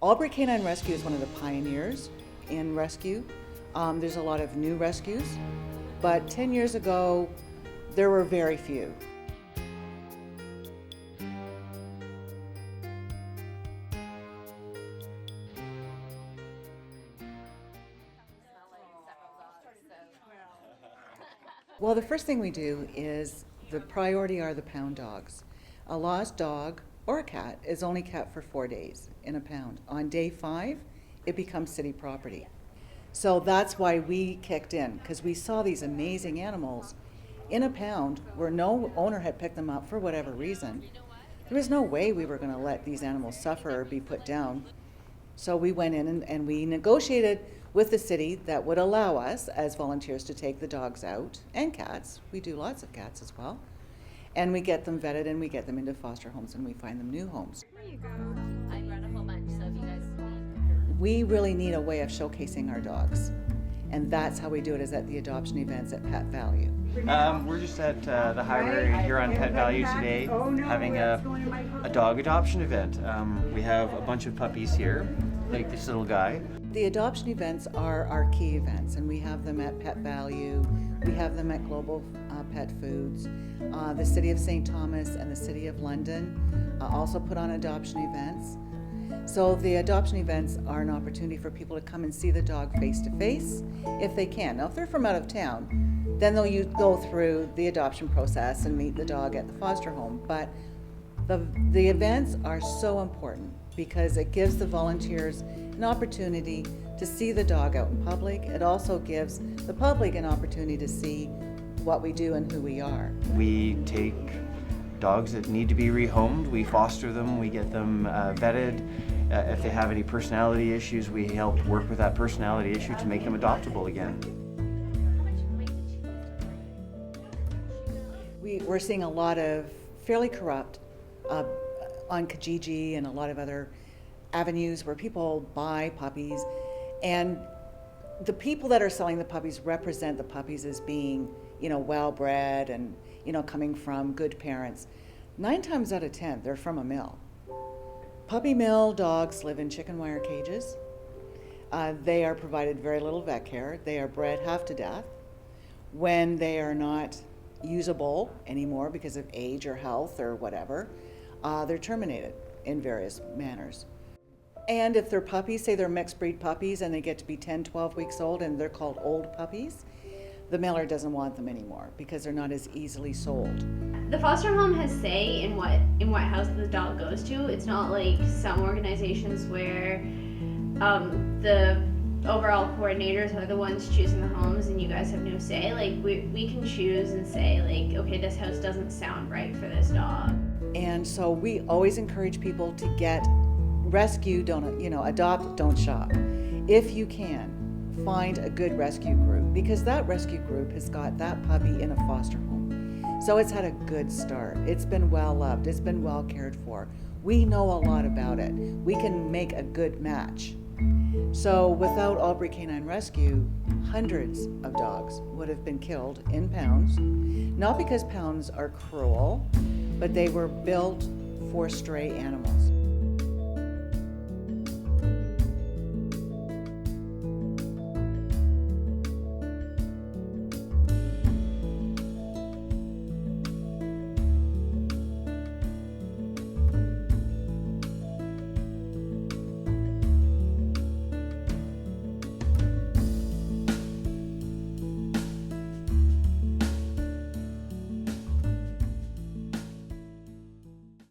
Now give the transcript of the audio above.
Albury Canine Rescue is one of the pioneers in rescue. There's a lot of new rescues, but 10 years ago, there were very few. Well, the first thing we do is the priority are the pound dogs. A lost dog or a cat is only kept for 4 days in a pound. On day 5, it becomes city property. So that's why we kicked in, because we saw these amazing animals in a pound where no owner had picked them up for whatever reason. There was no way we were going to let these animals suffer or be put down. So we went in and we negotiated with the city that would allow us as volunteers to take the dogs out, and cats. We do lots of cats as well. And we get them vetted and we get them into foster homes and we find them new homes. There you go. I brought a whole bunch, so if you guys We really need a way of showcasing our dogs. And that's how we do it, is at the adoption events at Pet Value. We're just at the Highway here on Pet Value today, having a dog adoption event. We have a bunch of puppies here, like this little guy. The adoption events are our key events, and we have them at Pet Value, we have them at Global Pet Foods. The City of St. Thomas and the City of London also put on adoption events. So the adoption events are an opportunity for people to come and see the dog face to face, if they can. Now, if they're from out of town, then they'll go through the adoption process and meet the dog at the foster home. But the events are so important because it gives the volunteers an opportunity to see the dog out in public. It also gives the public an opportunity to see what we do and who we are. We take dogs that need to be rehomed, we foster them, we get them vetted. If they have any personality issues, we help work with that personality issue to make them adoptable again. We're seeing a lot of fairly corrupt on Kijiji and a lot of other avenues where people buy puppies, and the people that are selling the puppies represent the puppies as being, well-bred and, coming from good parents. 9 times out of 10, they're from a mill. Puppy mill dogs live in chicken wire cages. They are provided very little vet care. They are bred half to death. When they are not usable anymore because of age or health or whatever, they're terminated in various manners. And if they're puppies, say they're mixed breed puppies and they get to be 10, 12 weeks old and they're called old puppies, the mailer doesn't want them anymore because they're not as easily sold. The foster home has say in what house the dog goes to. It's not like some organizations where the overall coordinators are the ones choosing the homes and you guys have no say. Like we can choose and say like, okay, this house doesn't sound right for this dog. And so we always encourage people to get rescue, adopt, don't shop. If you can, find a good rescue group, because that rescue group has got that puppy in a foster home. So it's had a good start. It's been well loved. It's been well cared for. We know a lot about it. We can make a good match. So without Albury Canine Rescue, hundreds of dogs would have been killed in pounds, not because pounds are cruel, but they were built for stray animals.